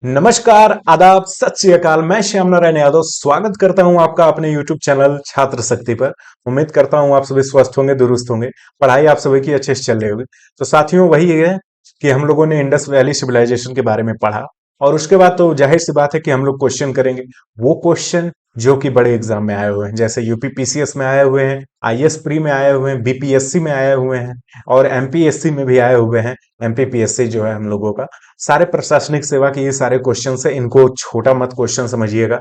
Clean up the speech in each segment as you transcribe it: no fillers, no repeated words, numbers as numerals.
नमस्कार, आदाब, सत श्री अकाल। मैं श्याम नारायण यादव स्वागत करता हूं आपका अपने YouTube चैनल छात्र शक्ति पर। उम्मीद करता हूं आप सभी स्वस्थ होंगे, दुरुस्त होंगे, पढ़ाई आप सभी की अच्छे से चल रही होगी। तो साथियों, वही है कि हम लोगों ने इंडस वैली सिविलाइजेशन के बारे में पढ़ा और उसके बाद तो जाहिर सी बात है कि हम लोग क्वेश्चन करेंगे। वो क्वेश्चन जो कि बड़े एग्जाम में आए हुए हैं, जैसे यूपी पीसीएस में आए हुए हैं, आईएएस प्री में आए हुए हैं, बीपीएससी में आए हुए हैं और एमपीएससी में भी आए हुए हैं। एमपीपीएससी जो है हम लोगों का, सारे प्रशासनिक सेवा के ये सारे क्वेश्चन है। इनको छोटा मत क्वेश्चन समझिएगा,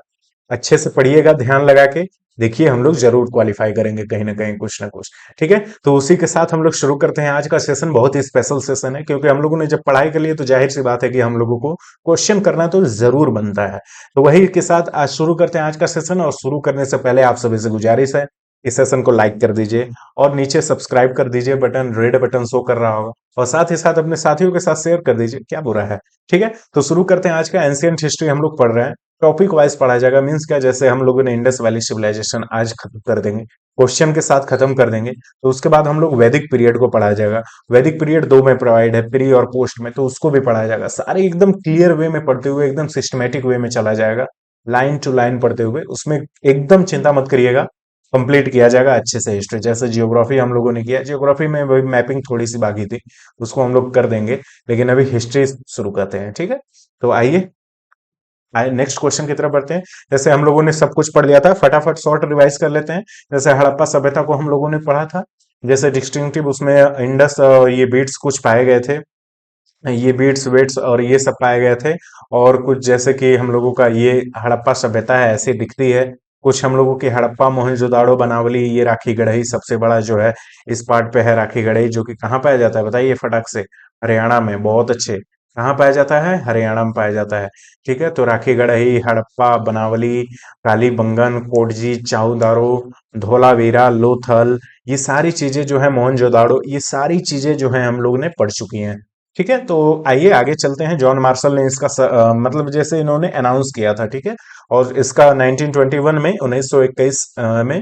अच्छे से पढ़िएगा, ध्यान लगा के देखिए, हम लोग जरूर क्वालिफाई करेंगे कहीं ना कहीं, कुछ ना कुछ। ठीक है, तो उसी के साथ हम लोग शुरू करते हैं। आज का सेशन बहुत ही स्पेशल सेशन है, क्योंकि हम लोगों ने जब पढ़ाई कर ली है तो जाहिर सी बात है कि हम लोगों को क्वेश्चन करना तो जरूर बनता है। तो वही के साथ आज शुरू करते हैं आज का सेशन। और शुरू करने से पहले आप सभी से गुजारिश है, इस सेशन को लाइक कर दीजिए और नीचे सब्सक्राइब कर दीजिए, बटन रेड बटन शो कर रहा होगा, और साथ ही साथ अपने साथियों के साथ शेयर कर दीजिए, क्या बुरा है। ठीक है, तो शुरू करते हैं। आज का एंशियंट हिस्ट्री हम लोग पढ़ रहे हैं, टॉपिक वाइज पढ़ा जाएगा। मींस क्या, जैसे हम लोगों ने इंडस वैली सिविलाइजेशन आज खत्म कर देंगे, क्वेश्चन के साथ खत्म कर देंगे, तो उसके बाद हम लोग वैदिक पीरियड को पढ़ाया जाएगा। वैदिक पीरियड दो में प्रोवाइड है, प्री और पोस्ट में, तो उसको भी पढ़ाया जाएगा। सारे एकदम क्लियर वे में पढ़ते हुए, एकदम सिस्टमेटिक वे में चला जाएगा, लाइन टू लाइन पढ़ते हुए। उसमें एकदम चिंता मत करिएगा, कंप्लीट किया जाएगा अच्छे से। हिस्ट्री जैसे जियोग्राफी हम लोगों ने किया, जियोग्राफी में वही मैपिंग थोड़ी सी बाकी थी, उसको हम लोग कर देंगे, लेकिन अभी हिस्ट्री शुरू करते हैं। ठीक है, तो आइए नेक्स्ट क्वेश्चन की तरफ बढ़ते हैं। जैसे हम लोगों ने सब कुछ पढ़ लिया था, फटाफट शॉर्ट रिवाइज कर लेते हैं। जैसे हड़प्पा सभ्यता को हम लोगों ने पढ़ा था, जैसे डिस्टिंक्टिव उसमें इंडस ये बीट्स कुछ पाए गए थे, ये बीट्स वेट्स और ये सब पाए गए थे। और कुछ जैसे कि हम लोगों का ये हड़प्पा सभ्यता है, ऐसी दिखती है। कुछ हम लोगों की हड़प्पा, मोहनजोदाड़ो, बनावली, ये राखी गढ़ई सबसे बड़ा जो है इस पार्ट पे है। राखी गढ़ई जो कि कहाँ पाया जाता है बताइए फटाक से? हरियाणा में। बहुत अच्छे। कहाँ पाया जाता है? हरियाणा में पाया जाता है। ठीक है, तो राखी गढ़ई, हड़प्पा, बनावली, कालीबंगन, कोटजी, चाउदारो, धोलावीरा, लोथल, ये सारी चीजें जो है, मोहनजोदाड़ो, ये सारी चीजें जो है हम लोग ने पढ़ चुकी हैं। ठीक है, तो आइए आगे चलते हैं। जॉन मार्शल ने इसका मतलब जैसे इन्होंने अनाउंस किया था। ठीक है, और इसका 1921 में, 1921 में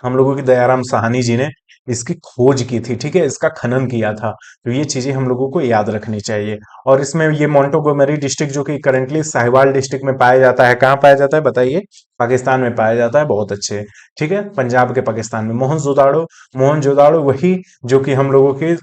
हम लोगों की दयाराम साहनी जी ने इसकी खोज की थी। ठीक है, इसका खनन किया था। तो ये चीजें हम लोगों को याद रखनी चाहिए। और इसमें ये मोंटोगोमेरी डिस्ट्रिक्ट जो कि करंटली साहिवाल डिस्ट्रिक्ट में पाया जाता है, कहाँ पाया जाता है बताइए? पाकिस्तान में पाया जाता है। बहुत अच्छे। ठीक है, पंजाब के पाकिस्तान में। मोहनजोदाड़ो, मोहनजोदाड़ो वही जो कि हम लोगों के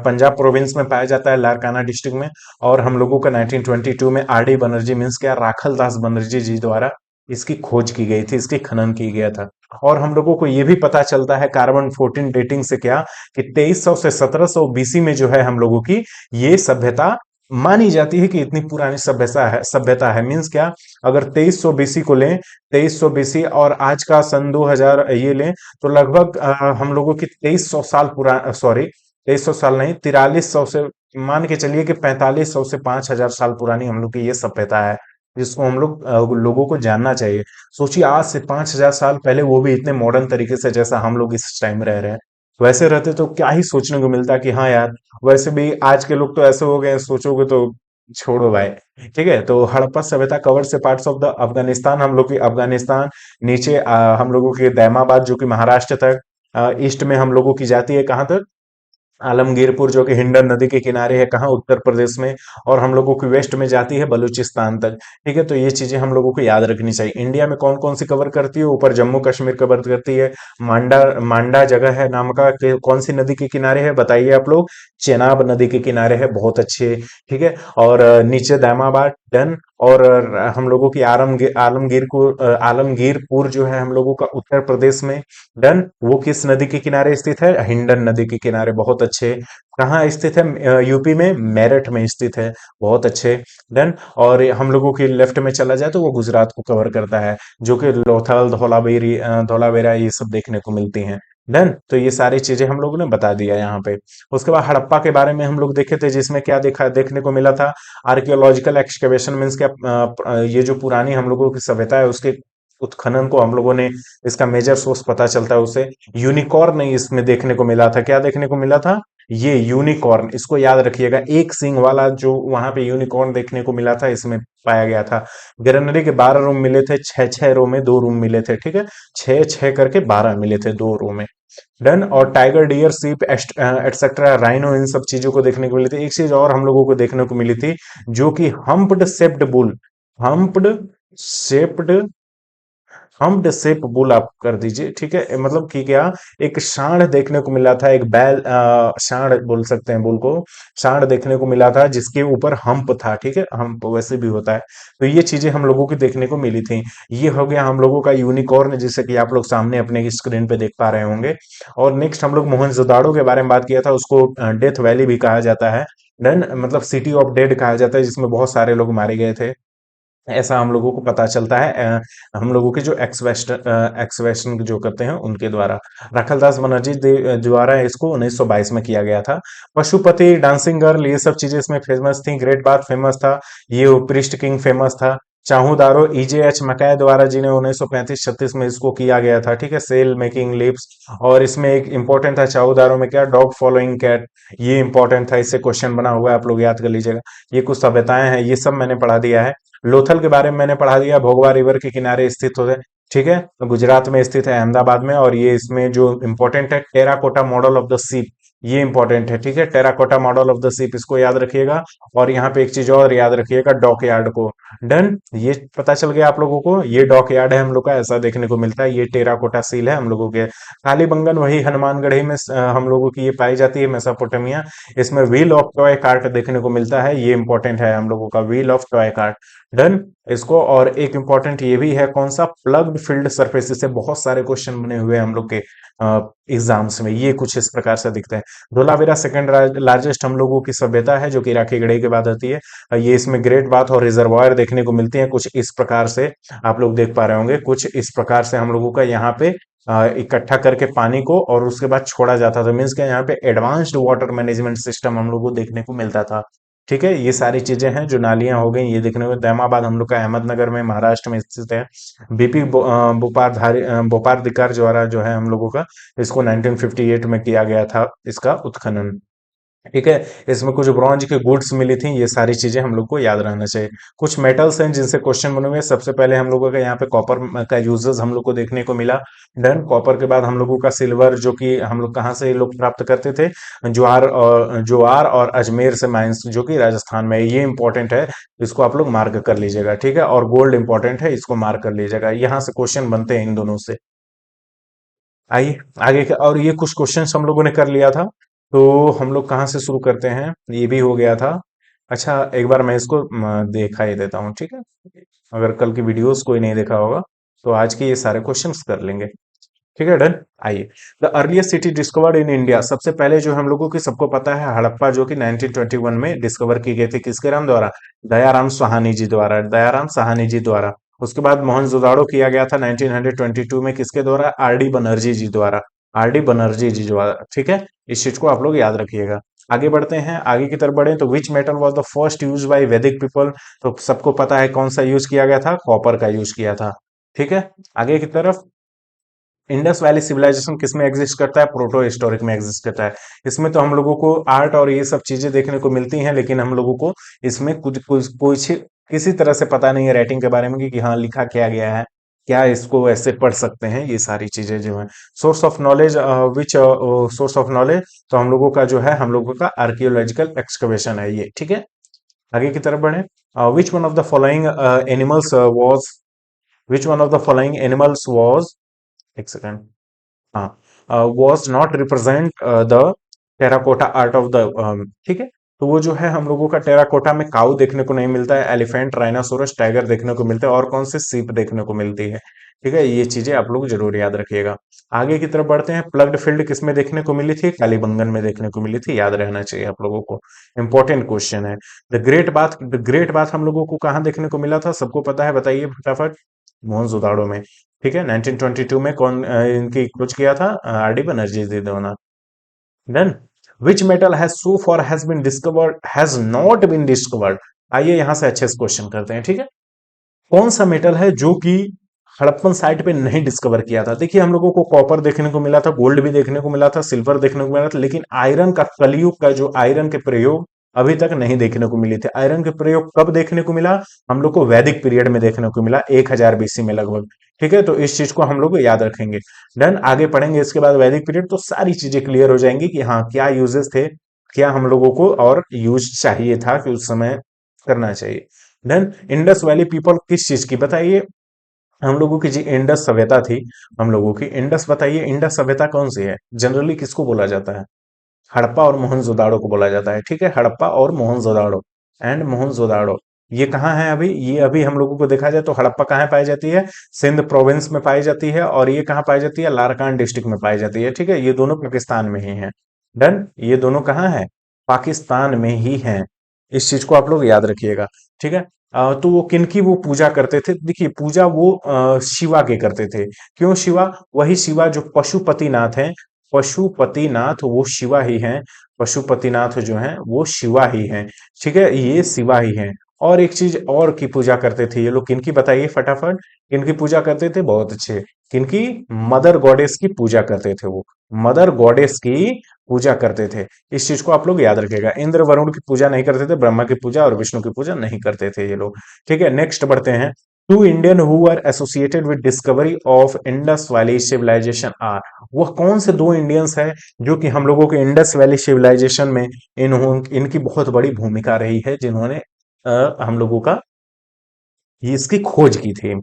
पंजाब प्रोविंस में पाया जाता है, लारकाना डिस्ट्रिक्ट में। और हम लोगों का 1922 में आर डी बनर्जी, मीन्स क्या, राखल दास बनर्जी जी द्वारा इसकी खोज की गई थी, इसकी खनन की गया था। और हम लोगों को यह भी पता चलता है कार्बन 14 डेटिंग से, क्या कि 2300 से 1700 बीसी में जो है हम लोगों की ये सभ्यता मानी जाती है कि इतनी पुरानी सभ्यता है। मींस क्या, अगर 2300 बीसी को लें, 2300 बीसी और आज का सन 2000 ये लें, तो लगभग हम लोगों की 2300 साल पुराना, सॉरी 2300 साल नहीं, 4300 से मान के चलिए कि 4500 से 5000 साल पुरानी हम लोग की ये सभ्यता है, जिसको हम लोग लोगों को जानना चाहिए। सोचिए, आज से 5000 साल पहले, वो भी इतने मॉडर्न तरीके से, जैसा हम लोग इस टाइम रह रहे हैं। वैसे रहते तो क्या ही सोचने को मिलता कि हाँ यार, वैसे भी आज के लोग तो ऐसे हो गए हैं, सोचोगे तो छोड़ो भाई। ठीक है, तो हड़प्पा सभ्यता कवर से पार्ट्स ऑफ द अफगानिस्तान, हम लोग की अफगानिस्तान, नीचे हम लोगों के दैमाबाद जो कि महाराष्ट्र तक, ईस्ट में हम लोगों की जाती है कहाँ तक? आलमगीरपुर जो कि हिंडन नदी के किनारे है, कहाँ? उत्तर प्रदेश में। और हम लोगों की वेस्ट में जाती है बलूचिस्तान तक। ठीक है, तो ये चीजें हम लोगों को याद रखनी चाहिए। इंडिया में कौन कौन सी कवर करती है? ऊपर जम्मू कश्मीर कवर करती है। मांडा, मांडा जगह है नाम का, कौन सी नदी के किनारे है बताइए आप लोग? चेनाब नदी के किनारे है। बहुत अच्छे। ठीक है, और नीचे दामाबाद, डन। और हम लोगों की आलमगीरपुर जो है हम लोगों का उत्तर प्रदेश में, डन। वो किस नदी के किनारे स्थित है? हिंडन नदी के किनारे। बहुत अच्छे। कहाँ स्थित है? यूपी में मेरठ में स्थित है। बहुत अच्छे। डन। और हम लोगों के लेफ्ट में चला जाए तो वो गुजरात को कवर करता है, जो कि लोथल, धौलावीरी, धौलावेरा, ये सब देखने को मिलती हैं। डन, तो ये सारी चीजें हम लोगों ने बता दिया यहाँ पे। उसके बाद हड़प्पा के बारे में हम लोग देखे थे, जिसमें क्या देखा देखने को मिला था? आर्कियोलॉजिकल एक्सकवेशन, मीन्स क्या, ये जो पुरानी हम लोगों की सभ्यता है उसके उत्खनन को हम लोगों ने, इसका मेजर सोर्स पता चलता है उसे। यूनिकॉर्न इसमें देखने को मिला था। क्या देखने को मिला था? ये यूनिकॉर्न, इसको याद रखिएगा, एक सींग वाला जो वहां पे यूनिकॉर्न देखने को मिला था, इसमें पाया गया था। ग्रेनरी के 12 रूम मिले थे, छह छह रो में 2 रूम मिले थे। ठीक है, छह छह करके 12 मिले थे 2 रो में। डन। और टाइगर, डियर, सीप एटसेट्रा, राइनो, इन सब चीजों को देखने को मिली थी। एक चीज और हम लोगों को देखने को मिली थी, जो कि humped shaped bull, humped shaped humped shape bull आप कर दीजिए, ठीक है। मतलब कि क्या, एक सांड देखने को मिला था, एक बैल, सांड बोल सकते हैं बुल को, सांड देखने को मिला था जिसके ऊपर हम्प था, ठीक है, हम्प वैसे भी होता है। तो ये चीजें हम लोगों की देखने को मिली थी। ये हो गया हम लोगों का यूनिकॉर्न, जैसे कि आप लोग सामने अपने स्क्रीन पे देख पा रहे होंगे। और नेक्स्ट हम लोग मोहनजोदाड़ो के बारे में बात किया था, उसको डेथ वैली भी कहा जाता है। डन, मतलब सिटी ऑफ डेड कहा जाता है, जिसमें बहुत सारे लोग मारे गए थे, ऐसा हम लोगों को पता चलता है हम लोगों के जो एक्सवेशन जो करते हैं उनके द्वारा। राखलदास बनर्जी द्वारा इसको 1922 में किया गया था। पशुपति, डांसिंग गर्ल, ये सब चीजें इसमें फेमस थी। ग्रेट बाथ फेमस था, ये प्रिस्ट किंग फेमस था। चाहूदारो, EJ H मकाय द्वारा, जिन्हें 1935-36 में इसको किया गया था, ठीक है। सेल मेकिंग लिप्स, और इसमें एक इंपॉर्टेंट था चाहूदारो में क्या, डॉग फॉलोइंग कैट, ये इंपॉर्टेंट था, इससे क्वेश्चन बना हुआ है, आप लोग याद कर लीजिएगा। ये कुछ सभ्यताएं हैं, ये सब मैंने पढ़ा दिया है। लोथल के बारे में मैंने पढ़ा दिया, भोगवा रिवर के किनारे स्थित होते हैं, ठीक है, तो गुजरात में स्थित है, अहमदाबाद में। और ये इसमें जो इंपॉर्टेंट है, terracotta model of the ship, ये इंपॉर्टेंट है, ठीक है, terracotta model of the ship, इसको याद रखिएगा। और यहाँ पे एक चीज और याद रखिएगा, डॉक यार्ड को। डन, ये पता चल गया आप लोगों को, ये डॉक यार्ड है हम लोग का, ऐसा देखने को मिलता है। ये टेराकोटा सील है हम लोगों के। कालीबंगन वही हनुमानगढ़ी में हम लोगों की ये पाई जाती है, मेसोपोटामिया। इसमें व्हील ऑफ टॉय कार्ट देखने को मिलता है, ये इंपॉर्टेंट है हम लोगों का, wheel of toy cart. Done इसको। और एक इंपॉर्टेंट ये भी है, कौन सा, प्लग्ड फील्ड सरफेस, से बहुत सारे क्वेश्चन बने हुए हैं हम लोग के एग्जाम्स में, ये कुछ इस प्रकार से दिखते हैं। धोलावीरा सेकंड लार्जेस्ट हम लोगों की सभ्यता है, जो कि राखी गढ़ी के बाद आती है। ये इसमें ग्रेट बाथ और रिजर्वायर देखने को मिलती हैं, कुछ इस प्रकार से आप लोग देख पा रहे होंगे, कुछ इस प्रकार से हम लोगों का यहाँ पे इकट्ठा करके पानी को और उसके बाद छोड़ा जाता था। मीन्स क्या, यहाँ पे एडवांस्ड वाटर मैनेजमेंट सिस्टम हम लोग को देखने को मिलता था, ठीक है। ये सारी चीजें हैं, जो नालियां हो गई, ये देखने को। दैमाबाद हम लोग का अहमदनगर में, महाराष्ट्र में स्थित है। बीपी बोपारधिकार द्वारा जो है हम लोगों का, इसको 1958 में किया गया था, इसका उत्खनन, ठीक है। इसमें कुछ ब्रॉन्ज के गुड्स मिली थी, ये सारी चीजें हम लोग को याद रहना चाहिए। कुछ मेटल्स हैं जिनसे क्वेश्चन बने हुए हैं। सबसे पहले हम लोगों का यहाँ पे कॉपर का यूजेस हम लोग को देखने को मिला। डन। कॉपर के बाद हम लोगों का सिल्वर, जो कि हम लोग कहाँ से ये लोग प्राप्त करते थे, ज्वार और अजमेर से माइंस, जो कि राजस्थान में है। ये इंपॉर्टेंट है, इसको आप लोग मार्क कर लीजिएगा, ठीक है। और गोल्ड इंपॉर्टेंट है, इसको मार्क कर लीजिएगा, यहाँ से क्वेश्चन बनते हैं इन दोनों से। आइए आगे और ये कुछ क्वेश्चंस हम लोगों ने कर लिया था, तो हम लोग कहाँ से शुरू करते हैं, ये भी हो गया था। अच्छा, एक बार मैं इसको देखा ही देता हूँ, ठीक है। अगर कल की वीडियोस कोई नहीं देखा होगा, तो आज के ये सारे क्वेश्चंस कर लेंगे, ठीक है। डन। आइए, the earliest city discovered in India, सबसे पहले जो हम लोगों की सबको पता है, हड़प्पा, जो कि 1921 में डिस्कवर की गई थी, किसके नाम द्वारा, दयाराम साहनी जी द्वारा, दयाराम साहनी जी द्वारा। उसके बाद मोहनजोदाड़ो किया गया था 1922 में, किसके द्वारा, RD बनर्जी जी द्वारा, RD बनर्जी जी द्वारा, ठीक है। इस चीज को आप लोग याद रखिएगा। आगे बढ़ते हैं, आगे की तरफ बढ़े, तो which metal was the first use by वैदिक पीपल, तो सबको पता है कौन सा यूज किया गया था, कॉपर का यूज किया था, ठीक है। आगे की तरफ, इंडस वैली सिविलाइजेशन किस में एग्जिस्ट करता है, प्रोटो हिस्टोरिक में एग्जिस्ट करता है। इसमें तो हम लोगों को आर्ट और ये सब चीजें देखने को मिलती हैं, लेकिन हम लोगों को इसमें कुछ किसी तरह से पता नहीं है राइटिंग के बारे में, कि हाँ लिखा क्या गया है, क्या इसको ऐसे पढ़ सकते हैं, ये सारी चीजें जो है। Source of knowledge, which source of knowledge, तो हम लोगों का जो है, हम लोगों का आर्कियोलॉजिकल एक्सकवेशन है ये, ठीक है। आगे की तरफ बढ़े, which one of the following animals was which one of the following animals was, एक सेकेंड, हाँ, was not represent the terracotta art of the, ठीक है। तो वो जो है हम लोगों का टेराकोटा में काऊ देखने को नहीं मिलता है, एलिफेंट, राइनासोरस, टाइगर देखने को मिलते हैं, और कौन से सीप देखने को मिलती है, ठीक है। ये चीजें आप लोग जरूर याद रखिएगा। आगे की तरफ बढ़ते हैं, प्लग्ड फील्ड किस में देखने को मिली थी, कालीबंगन में देखने को मिली थी, याद रहना चाहिए आप लोगों को, इंपॉर्टेंट क्वेश्चन है। द ग्रेट बाथ हम लोगों को कहाँ देखने को मिला था, सबको पता है, बताइए फटाफट, मोहनजोदाड़ो में, ठीक है। 1922 में कौन इनकी खोज किया था, RD बनर्जी जी द्वारा। Done. Which metal has so far has been discovered has not been discovered, आइए यहां से अच्छे से क्वेश्चन करते हैं, ठीक है। कौन सा मेटल है जो कि हड़प्पन साइट पे नहीं डिस्कवर किया था। देखिए, हम लोगों को कॉपर देखने को मिला था, गोल्ड भी देखने को मिला था, सिल्वर देखने को मिला था, लेकिन आयरन का, कलयुग का जो आयरन के प्रयोग अभी तक नहीं देखने को मिली थी। आयरन के प्रयोग कब देखने को मिला? हम लोग को वैदिक पीरियड में देखने को मिला, 1000 बीसी में लगभग। ठीक है, तो इस चीज को हम लोग याद रखेंगे। डन, आगे पढ़ेंगे इसके बाद वैदिक पीरियड, तो सारी चीजें क्लियर हो जाएंगी कि हाँ क्या यूजेस थे, क्या हम लोगों को और यूज चाहिए था कि उस समय करना चाहिए। देन इंडस वैली पीपल किस चीज की बताइए? हम लोगों की जी इंडस सभ्यता थी, हम लोगों की इंडस, बताइए इंडस सभ्यता कौन सी है? जनरली किसको बोला जाता है? हड़प्पा और मोहनजोदाड़ो को बोला जाता है। ठीक है, हड़प्पा और मोहनजोदाड़ो, एंड मोहनजोदाड़ो ये कहाँ है अभी? ये अभी हम लोगों को देखा जाए तो हड़प्पा कहाँ पाई जाती है? सिंध प्रोविंस में पाई जाती है। और ये कहाँ पाई जाती है? लारकान डिस्ट्रिक्ट में पाई जाती है। ठीक है, ये दोनों पाकिस्तान में ही है। डन, ये दोनों कहाँ है? पाकिस्तान में ही है। इस चीज को आप लोग याद रखिएगा। ठीक है, तो वो किनकी वो पूजा करते थे? देखिए पूजा वो शिवा के करते थे। क्यों शिवा? वही शिवा जो पशुपतिनाथ है। पशुपतिनाथ वो शिवा ही हैं। पशुपतिनाथ जो हैं वो शिवा ही हैं। ठीक है, ये शिवा ही हैं। और एक चीज और की पूजा करते थे ये लोग, किनकी बताइए फटाफट? किनकी पूजा करते थे? बहुत अच्छे, किनकी? मदर गॉडेस की पूजा करते थे वो। मदर गॉडेस की पूजा करते थे। इस चीज को आप लोग याद रखिएगा। इंद्र वरुण की पूजा नहीं करते थे, ब्रह्मा की पूजा और विष्णु की पूजा नहीं करते थे ये लोग। ठीक है, नेक्स्ट बढ़ते हैं। Two Indian who are associated with discovery of Indus valley civilisation are, वह कौन से दो इंडियंस है जो कि हम लोगों के इंडस वैली सिविलाइजेशन में इनकी बहुत बड़ी भूमिका रही है, जिन्होंने हम लोगों का ये इसकी खोज की थी?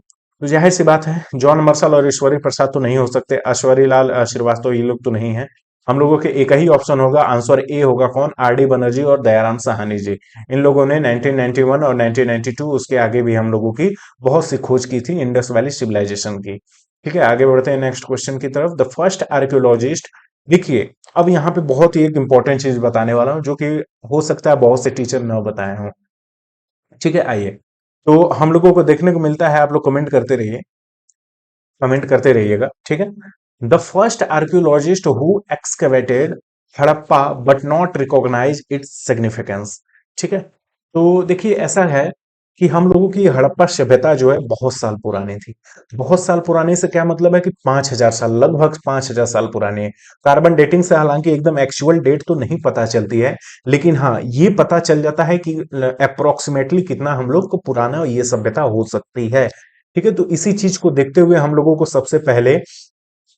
तो जाहिर सी बात है जॉन मर्शल और ईश्वरी प्रसाद तो नहीं हो सकते, ऐश्वरी लाल श्रीवास्तव ये लोग तो नहीं है। हम लोगों के एक ही ऑप्शन होगा, आंसर ए होगा, कौन? आर डी बनर्जी और दयाराम साहनी जी। इन लोगों ने 1991 और 1992, उसके आगे भी हम लोगों की बहुत सी खोज की थी इंडस वैली सिविलाइजेशन की। ठीक है, आगे बढ़ते हैं नेक्स्ट क्वेश्चन की तरफ। द फर्स्ट आर्कियोलॉजिस्ट, देखिए अब यहाँ पे बहुत ही एक इंपॉर्टेंट चीज बताने वाला हूँ जो कि हो सकता है बहुत से टीचर न बताए हों। ठीक है, आइए, तो हम लोगों को देखने को मिलता है, आप लोग कमेंट करते रहिए, कमेंट करते रहिएगा। ठीक है, the first archaeologist who excavated Harappa but not recognise its significance. ठीक है, तो देखिए ऐसा है कि हम लोगों की हड़प्पा सभ्यता जो है बहुत साल पुरानी थी। बहुत साल पुराने से क्या मतलब है कि 5000 साल, लगभग 5000 साल पुरानी है। कार्बन डेटिंग से हालांकि एकदम एक्चुअल डेट तो नहीं पता चलती है, लेकिन हाँ ये पता चल जाता है कि अप्रोक्सीमेटली कितना हम लोग को पुराना ये सभ्यता हो सकती है। ठीक है, तो इसी चीज को देखते हुए हम लोगों को सबसे पहले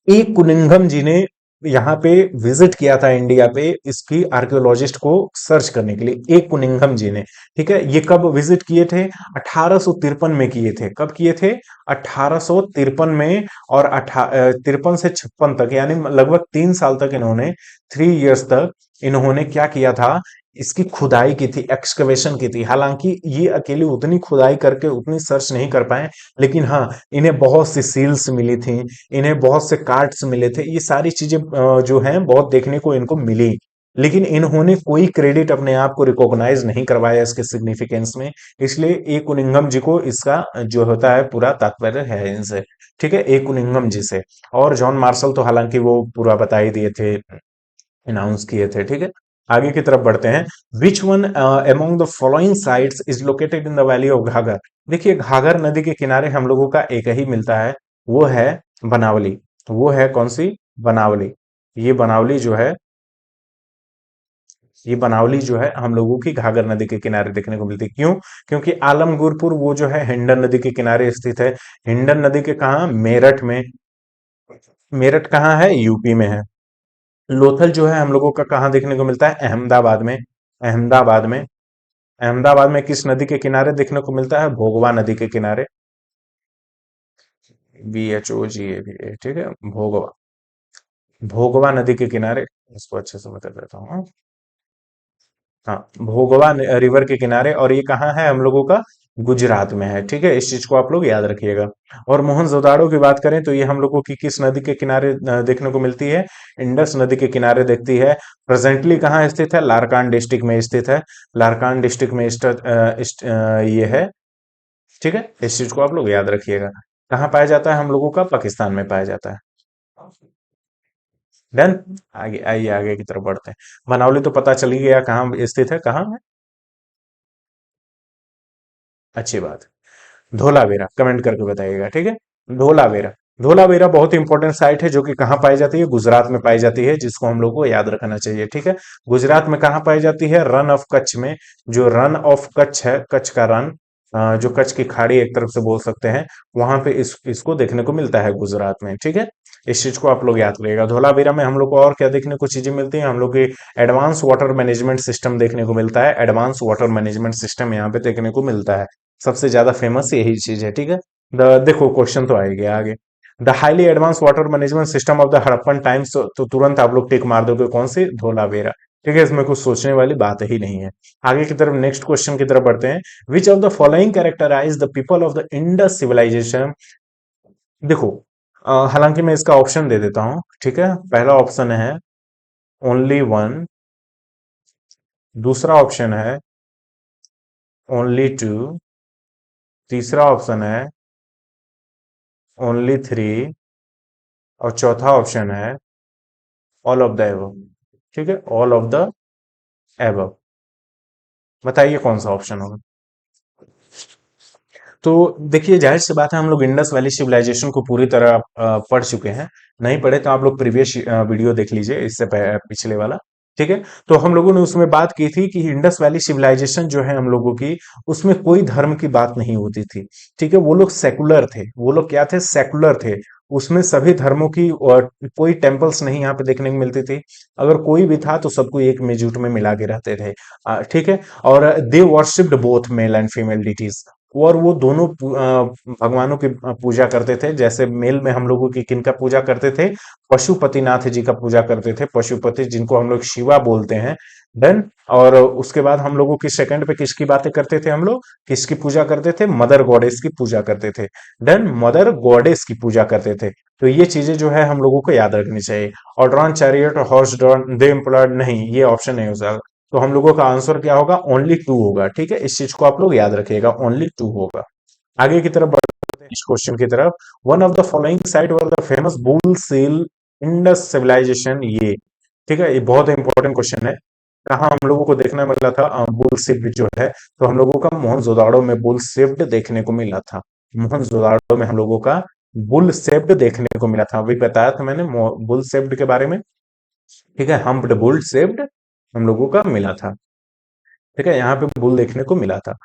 ए कुनिंघम जी ने यहाँ पे विजिट किया था इंडिया पे, इसकी आर्कियोलॉजिस्ट को सर्च करने के लिए, ए कुनिंघम जी ने। ठीक है, ये कब विजिट किए थे? 1853 में किए थे। कब किए थे? 1853 में। और 53 से 56 तक, यानी लगभग 3 साल तक इन्होंने, 3 इयर्स तक इन्होंने क्या किया था? इसकी खुदाई की थी, एक्सकवेशन की थी। हालांकि ये अकेली उतनी खुदाई करके उतनी सर्च नहीं कर पाए, लेकिन हाँ इन्हें बहुत सी सील्स मिली थी, इन्हें बहुत से कार्ड्स मिले थे। ये सारी चीजें जो हैं बहुत देखने को इनको मिली, लेकिन इन्होंने कोई क्रेडिट अपने आप को रिकॉग्नाइज नहीं करवाया इसके सिग्निफिकेंस में। इसलिए ए कुनिंगम जी को इसका जो होता है पूरा तात्पर्य है इनसे। ठीक है, ए कुनिंगम जी से। और जॉन मार्शल तो हालांकि वो पूरा बता ही दिए थे, अनाउंस किए थे। ठीक है, आगे की तरफ बढ़ते हैं। Which one among the following sites is located in the valley of Ghaggar? देखिए घाघर नदी के किनारे हम लोगों का एक ही मिलता है, वो है बनावली। वो है कौन सी? बनावली। ये बनावली जो है, ये बनावली जो है हम लोगों की घाघर नदी के किनारे देखने को मिलती है। क्यों? क्योंकि आलमगीरपुर वो जो है हिंडन नदी के किनारे स्थित है। हिंडन नदी के कहा? मेरठ में। मेरठ कहाँ है? यूपी में है। लोथल जो है हम लोगों का कहाँ देखने को मिलता है? अहमदाबाद में। अहमदाबाद में। अहमदाबाद में किस नदी के किनारे देखने को मिलता है? भोगवा नदी के किनारे। BHOGAVA, ठीक है, भोगवा। भोगवा नदी के किनारे, इसको अच्छे से मैं कर देता हूँ। हाँ, भोगवा रिवर के किनारे, और ये कहाँ है हम लोगों का? गुजरात में है। ठीक है, इस चीज को आप लोग याद रखिएगा। और मोहनजोदाड़ो की बात करें तो ये हम लोगों की किस नदी के किनारे देखने को मिलती है? इंडस नदी के किनारे देखती है। प्रेजेंटली कहाँ स्थित है? लारकान डिस्ट्रिक्ट में स्थित है। लारकान डिस्ट्रिक्ट में ये है। ठीक है, इस चीज को आप लोग याद रखिएगा। कहाँ पाया जाता है हम लोगों का? पाकिस्तान में पाया जाता है। डन, आगे आइए, आगे की तरफ बढ़ते हैं। मनावली तो पता चल ही गया कहाँ स्थित है, कहाँ है। अच्छी बात है। धोलावीरा, कमेंट करके बताइएगा। ठीक है, धोलावीरा। धोलावीरा बहुत इंपॉर्टेंट साइट है जो कि कहाँ पाई जाती है, गुजरात में पाई जाती है, जिसको हम लोग को याद रखना चाहिए। ठीक है, गुजरात में कहाँ पाई जाती है, रन ऑफ कच्छ में। जो रन ऑफ कच्छ है, कच्छ का रन, जो कच्छ की खाड़ी एक तरफ से बोल सकते हैं, वहां पे इसको देखने को मिलता है गुजरात में। ठीक है, इस चीज को आप लोग याद करिएगा। धोलावीरा में हम लोग को और क्या देखने को चीजें मिलती हैं, हम लोग की एडवांस वाटर मैनेजमेंट सिस्टम देखने को मिलता है। एडवांस वाटर मैनेजमेंट सिस्टम यहाँ पे देखने को मिलता है, सबसे ज्यादा फेमस यही चीज है। ठीक है, देखो क्वेश्चन तो आएगी आगे। The highly advance water management system of the Harappan times, तो तुरंत आप लोग टिक मार दोगे कौन सी, धोलावीरा। ठीक है, इसमें कुछ सोचने वाली बात ही नहीं है। आगे की तरफ नेक्स्ट क्वेश्चन की तरफ बढ़ते हैं। Which of the following characterise the people of the Indus civilisation. देखो, हालांकि मैं इसका ऑप्शन दे देता हूं। ठीक है, पहला ऑप्शन है ओनली वन, दूसरा ऑप्शन है ओनली टू, तीसरा ऑप्शन है ओनली थ्री, और चौथा ऑप्शन है ऑल ऑफ द एबव। ठीक है, ऑल ऑफ द एबव। बताइए कौन सा ऑप्शन होगा। तो देखिए, जाहिर सी बात है, हम लोग इंडस वैली सिविलाइजेशन को पूरी तरह पढ़ चुके हैं। नहीं पढ़े तो आप लोग प्रीवियस वीडियो देख लीजिए, इससे पिछले वाला। ठीक है, तो हम लोगों ने उसमें बात की थी कि इंडस वैली सिविलाइजेशन जो है हम लोगों की, उसमें कोई धर्म की बात नहीं होती थी। ठीक है, वो लोग सेकुलर थे। वो लोग क्या थे, सेकुलर थे। उसमें सभी धर्मों की और कोई टेम्पल्स नहीं यहाँ पे देखने को मिलती थी। अगर कोई भी था तो सबको एक मिलजुट में मिला के रहते थे। ठीक है, और they worshipped both male and female deities, और वो दोनों भगवानों की पूजा करते थे। जैसे मेल में हम लोगों की किनका पूजा करते थे, पशुपतिनाथ जी का पूजा करते थे, पशुपति जिनको हम लोग शिवा बोलते हैं। देन और उसके बाद हम लोगों की सेकंड पे किसकी बातें करते थे, हम लोग किसकी पूजा करते थे, मदर गॉडेस की पूजा करते थे। देन मदर गॉडेस की पूजा करते थे। तो ये चीजें जो है हम लोगों को याद रखनी चाहिए। और ड्रॉन चैरियट और हॉर्स ड्रॉन दे एम्प्लॉयड, नहीं, ये ऑप्शन नहीं हो सकता। तो हम लोगों का आंसर क्या होगा, ओनली टू होगा। ठीक है, इस चीज को आप लोग याद रखिएगा, ओनली टू होगा। आगे की तरफ बढ़ते हैं इस क्वेश्चन की तरफ। One of the following site were the famous bull seal Indus civilisation, ये ठीक है, ये बहुत इंपॉर्टेंट क्वेश्चन है। कहाँ हम लोगों को देखने मिला था, बुल शिप्ड जो है, तो हम लोगों का मोहनजोदाड़ो में बुल शिप्ड देखने को मिला था। मोहनजोदाड़ो में हम लोगों का बुल शेप्ड देखने को मिला था। अभी बताया था मैंने बुल शेप्ड के बारे में। ठीक है, हम्प्ड बुल शेप्ड हम लोगों का मिला था। ठीक है, यहाँ पे बुल देखने को मिला था।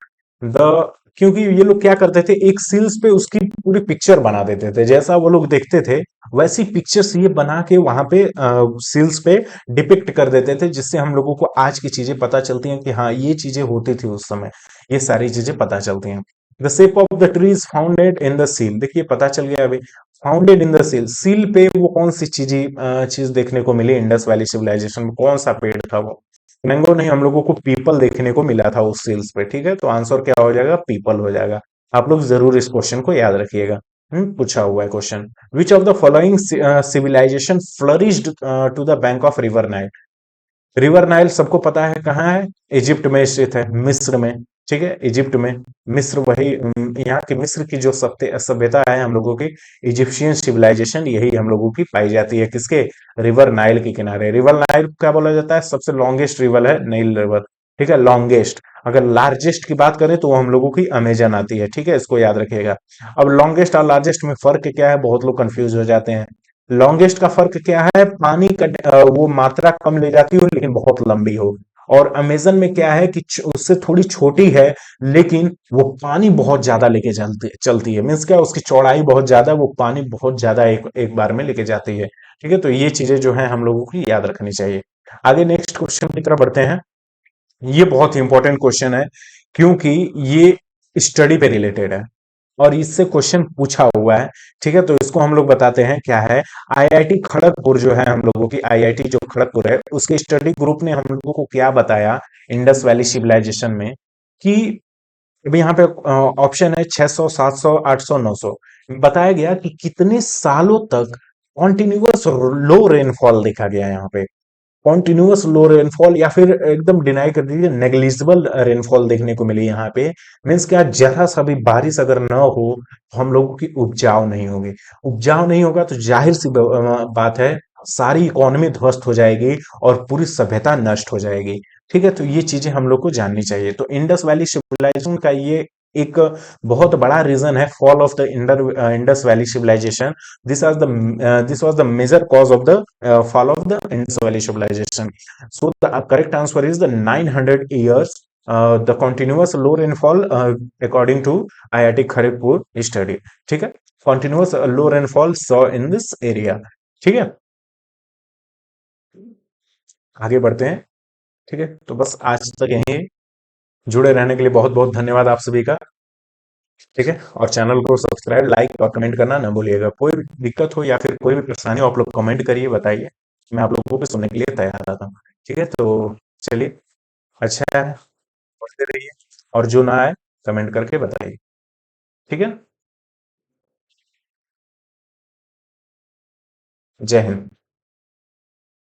द क्योंकि ये लोग क्या करते थे, एक सील्स पे उसकी पूरी पिक्चर बना देते थे। जैसा वो लोग देखते थे वैसी पिक्चर्स ये बना के वहां पे सील्स पे डिपिक्ट कर देते थे, जिससे हम लोगों को आज की चीजें पता चलती हैं कि हाँ ये चीजें होती थी उस समय। ये सारी चीजें पता चलती हैं। The shape of the tree is founded in the seal, देखिए पता चल गया अभी। Founded in the seal, seal पे वो कौन सी चीज देखने को मिली इंडस वैली सिविलाइजेशन में, कौन सा पेड़ था वो। मैंगो नहीं, हम लोगों को पीपल देखने को मिला था उस सेल्स पे। ठीक है, तो आंसर क्या हो जाएगा, पीपल हो जाएगा। आप लोग जरूर इस क्वेश्चन को याद रखिएगा। पूछा हुआ है question. Which of the following civilisation flourished to the bank of river Nile. River Nile सबको पता है कहाँ है, इजिप्ट में स्थित है, मिस्र में। ठीक है, इजिप्ट में, मिस्र वही यहाँ की मिस्र की जो सभ्यता है हम लोगों की, इजिप्शियन सिविलाइजेशन, यही हम लोगों की पाई जाती है किसके, रिवर नाइल के किनारे। रिवर नाइल को क्या बोला जाता है, सबसे लॉन्गेस्ट रिवर है नाइल रिवर। ठीक है, लॉन्गेस्ट। अगर लार्जेस्ट की बात करें तो वो हम लोगों की अमेजन आती है। ठीक है, इसको याद रखिएगा। अब लॉन्गेस्ट और लार्जेस्ट में फर्क क्या है, बहुत लोग कंफ्यूज हो जाते हैं। लॉन्गेस्ट का फर्क क्या है, पानी का वो मात्रा कम ले जाती हो लेकिन बहुत लंबी हो। और अमेजन में क्या है कि उससे थोड़ी छोटी है, लेकिन वो पानी बहुत ज्यादा लेके चलती चलती है। मीन्स क्या, उसकी चौड़ाई बहुत ज्यादा है, वो पानी बहुत ज्यादा एक एक बार में लेके जाती है। ठीक है, तो ये चीजें जो है हम लोगों को याद रखनी चाहिए। आगे नेक्स्ट क्वेश्चन की तरफ बढ़ते हैं। ये बहुत ही इंपॉर्टेंट क्वेश्चन है, क्योंकि ये स्टडी पे रिलेटेड है और इससे क्वेश्चन पूछा हुआ है। ठीक है, तो इसको हम लोग बताते हैं क्या है। आईआईटी खड़गपुर जो है, हम लोगों की आईआईटी जो खड़गपुर है, उसके स्टडी ग्रुप ने हम लोगों को क्या बताया इंडस वैली सिविलाइजेशन में, कि अभी यहाँ पे ऑप्शन है 600, 700, 800, 900। बताया गया कि कितने सालों तक कॉन्टिन्यूअस लो रेनफॉल देखा गया यहाँ पे। कॉन्टिन्यूअस लो रेनफॉल, या फिर एकदम डिनाई कर दीजिए, नेग्लिजिबल रेनफॉल देखने को मिली यहाँ पे। मीन्स क्या, जरा सा भी बारिश अगर ना हो तो हम लोगों की उपजाऊ नहीं होगी। उपजाऊ नहीं होगा तो जाहिर सी बात है, सारी इकोनॉमी ध्वस्त हो जाएगी और पूरी सभ्यता नष्ट हो जाएगी। ठीक है, तो ये चीजें हम लोग को जाननी चाहिए। तो इंडस वैली सिविलाइजेशन का ये एक बहुत बड़ा रीजन है fall of the Indus valley civilisation. This was the major cause of the fall of the Indus Valley Civilization. So the correct answer is the 900 years. The continuous low rainfall, according to IIT Kharagpur study. ठीक है, continuous low rainfall saw in this area. ठीक है, आगे बढ़ते हैं. ठीक है, तो बस आज तक यहीं. जुड़े रहने के लिए बहुत बहुत धन्यवाद आप सभी का. ठीक है, और चैनल को सब्सक्राइब, लाइक और कमेंट करना न भूलिएगा. कोई भी दिक्कत हो या फिर कोई भी परेशानी हो, आप लोग कमेंट करिए, बताइए. मैं आप लोगों को सुनने के लिए तैयार रहता हूँ. ठीक है, तो चलिए. अच्छा है, पढ़ते रहिए. और जो ना आए, कमेंट करके बताइए. ठीक है. जय हिंद.